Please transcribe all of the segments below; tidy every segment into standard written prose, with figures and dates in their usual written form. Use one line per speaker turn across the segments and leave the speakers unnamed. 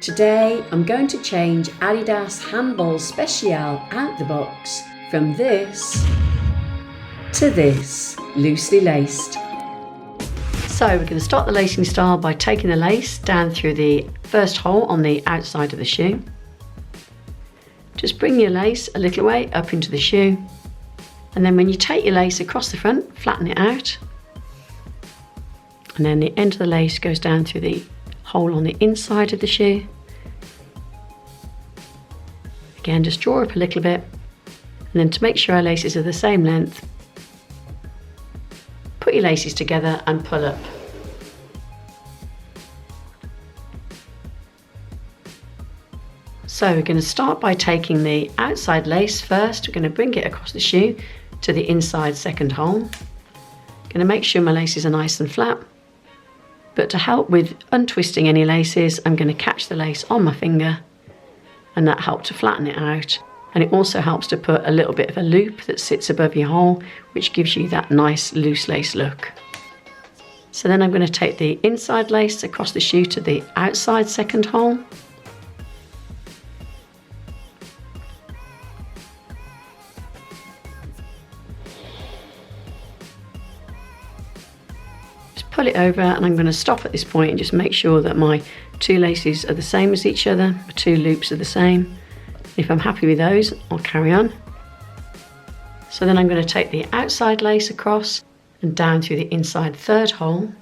Today I'm going to change Adidas Handball Spezial out the box from this to this, loosely laced. So we're going to start the lacing style by taking the lace down through the first hole on the outside of the shoe. Just bring your lace a little way up into the shoe, and then when you take your lace across the front, flatten it out, and then the end of the lace goes down through the hole on the inside of the shoe. Again, just draw up a little bit, and then to make sure our laces are the same length, put your laces together and pull up. So we're going to start by taking the outside lace first. We're going to bring it across the shoe to the inside second hole. Going to make sure my laces are nice and flat. But to help with untwisting any laces, I'm going to catch the lace on my finger, and that helps to flatten it out. And it also helps to put a little bit of a loop that sits above your hole, which gives you that nice loose lace look. So then I'm going to take the inside lace across the shoe to the outside second hole. Pull it over, and I'm going to stop at this point and just make sure that my two laces are the same as each other, the two loops are the same. If I'm happy with those, I'll carry on. So then I'm going to take the outside lace across and down through the inside third hole.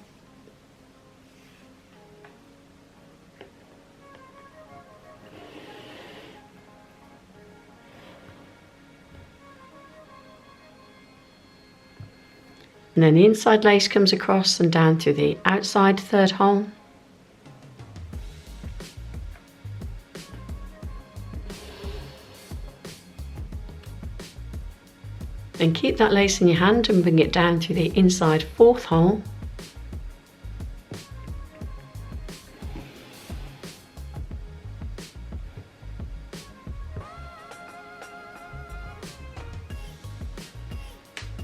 And then the inside lace comes across and down through the outside third hole. And keep that lace in your hand and bring it down through the inside fourth hole.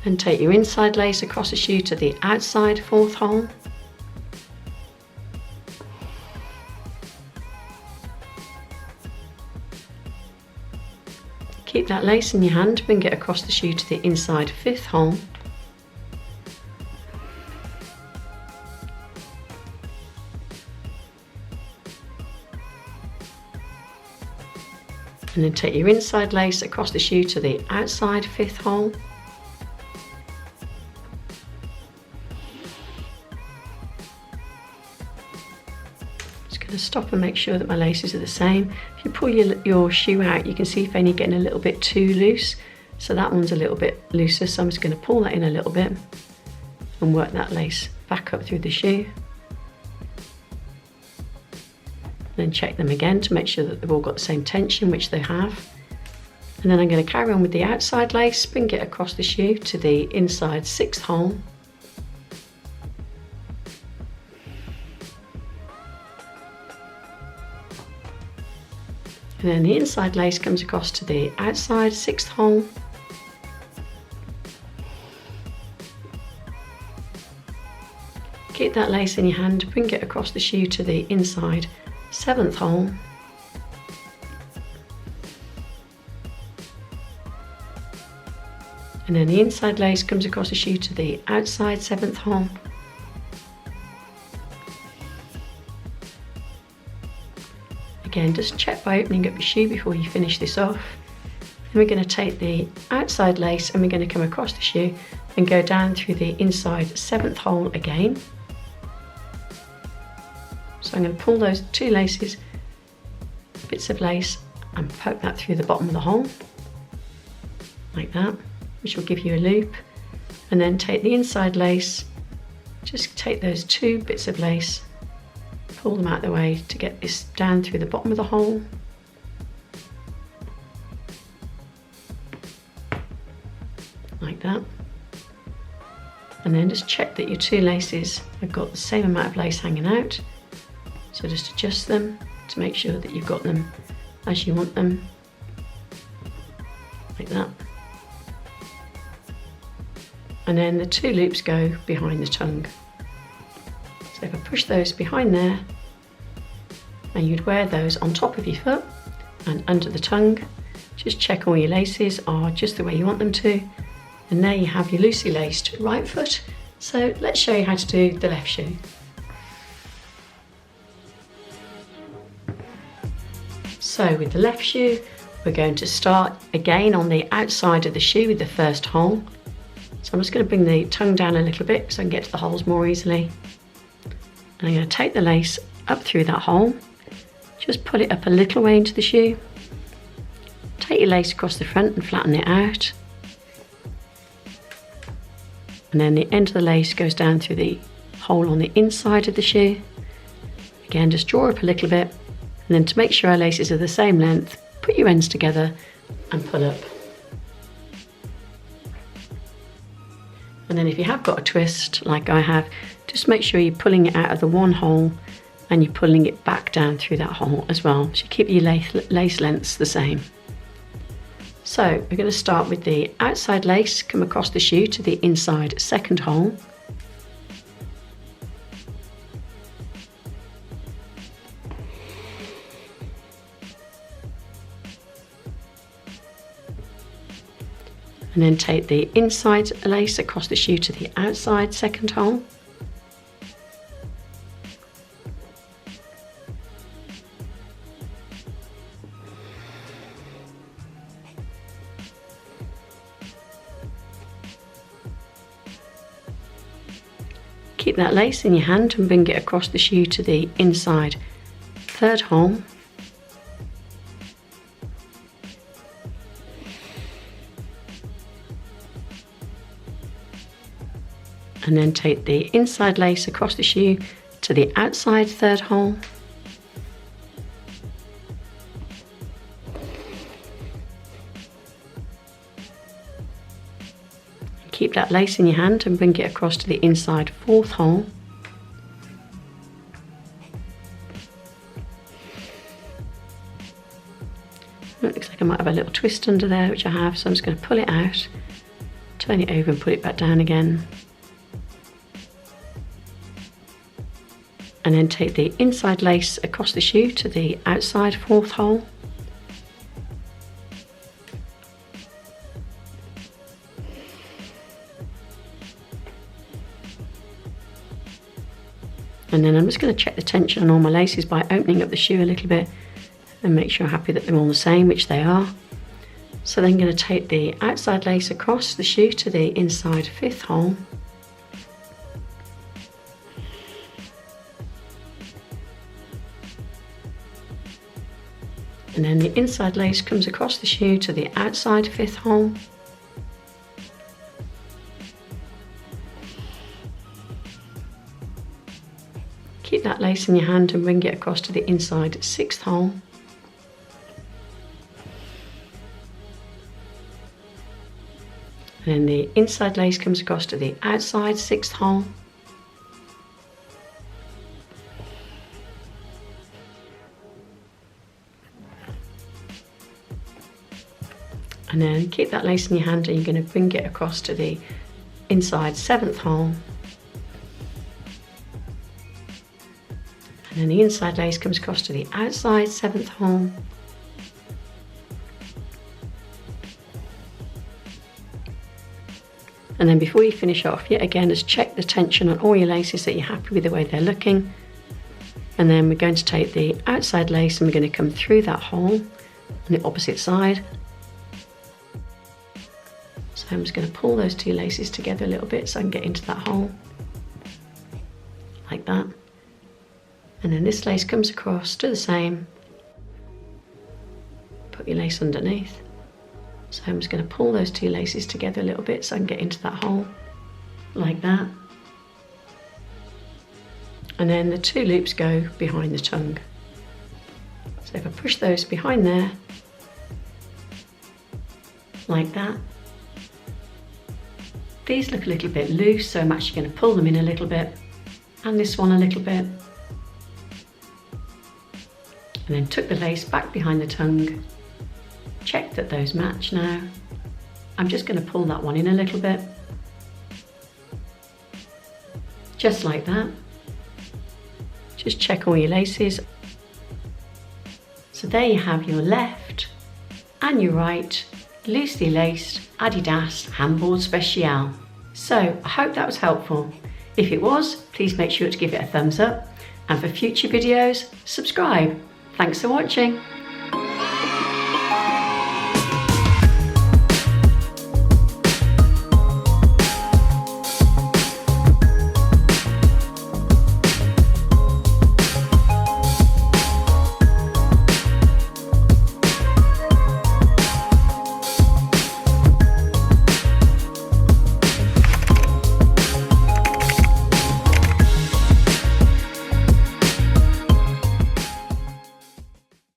And take your inside lace across the shoe to the outside fourth hole. Keep that lace in your hand, bring it across the shoe to the inside fifth hole. And then take your inside lace across the shoe to the outside fifth hole. Stop and make sure that my laces are the same. If you pull your shoe out, you can see if any getting a little bit too loose. So that one's a little bit looser, so I'm just going to pull that in a little bit and work that lace back up through the shoe. Then check them again to make sure that they've all got the same tension, which they have. And then I'm going to carry on with the outside lace, bring it across the shoe to the inside sixth hole. And then the inside lace comes across to the outside sixth hole. Keep that lace in your hand, bring it across the shoe to the inside seventh hole. And then the inside lace comes across the shoe to the outside seventh hole. Again, just check by opening up your shoe before you finish this off. Then we're going to take the outside lace and we're going to come across the shoe and go down through the inside seventh hole again. So I'm going to pull those two laces, bits of lace, and poke that through the bottom of the hole, like that, which will give you a loop. And then take the inside lace, just take those two bits of lace, pull them out of the way to get this down through the bottom of the hole. Like that. And then just check that your two laces have got the same amount of lace hanging out. So just adjust them to make sure that you've got them as you want them. Like that. And then the two loops go behind the tongue. So if I push those behind there, and you'd wear those on top of your foot and under the tongue. Just check all your laces are just the way you want them to, and there you have your loosely laced right foot. So let's show you how to do the left shoe. So with the left shoe, we're going to start again on the outside of the shoe with the first hole. So I'm just going to bring the tongue down a little bit so I can get to the holes more easily. And I'm going to take the lace up through that hole, just pull it up a little way into the shoe. Take your lace across the front and flatten it out. And then the end of the lace goes down through the hole on the inside of the shoe. Again, just draw up a little bit, and then to make sure our laces are the same length, put your ends together and pull up. And then if you have got a twist, like I have, just make sure you're pulling it out of the one hole and you're pulling it back down through that hole as well. So you keep your lace lengths the same. So we're going to start with the outside lace, come across the shoe to the inside second hole. And then take the inside lace across the shoe to the outside second hole. Keep that lace in your hand and bring it across the shoe to the inside third hole. And then take the inside lace across the shoe to the outside third hole. Keep that lace in your hand and bring it across to the inside fourth hole. It looks like I might have a little twist under there, which I have, so I'm just going to pull it out, turn it over and put it back down again. And then take the inside lace across the shoe to the outside fourth hole. And then I'm just going to check the tension on all my laces by opening up the shoe a little bit and make sure I'm happy that they're all the same, which they are. So then I'm going to take the outside lace across the shoe to the inside fifth hole. And then the inside lace comes across the shoe to the outside fifth hole. Keep that lace in your hand and bring it across to the inside sixth hole. And then the inside lace comes across to the outside sixth hole. And then keep that lace in your hand and you're going to bring it across to the inside seventh hole. And then the inside lace comes across to the outside seventh hole. And then before you finish off, yet again, just check the tension on all your laces that you're happy with the way they're looking. And then we're going to take the outside lace and we're going to come through that hole on the opposite side. So I'm just going to pull those two laces together a little bit so I can get into that hole, like that. And then this lace comes across, do the same. Put your lace underneath. So I'm just going to pull those two laces together a little bit so I can get into that hole, like that. And then the two loops go behind the tongue. So if I push those behind there, like that. These look a little bit loose, so I'm actually going to pull them in a little bit, and this one a little bit. And then tuck the lace back behind the tongue. Check that those match now. I'm just going to pull that one in a little bit. Just like that. Just check all your laces. So there you have your left and your right loosely laced Adidas Handball Spezial. So I hope that was helpful. If it was, please make sure to give it a thumbs up, and for future videos, subscribe. Thanks for watching.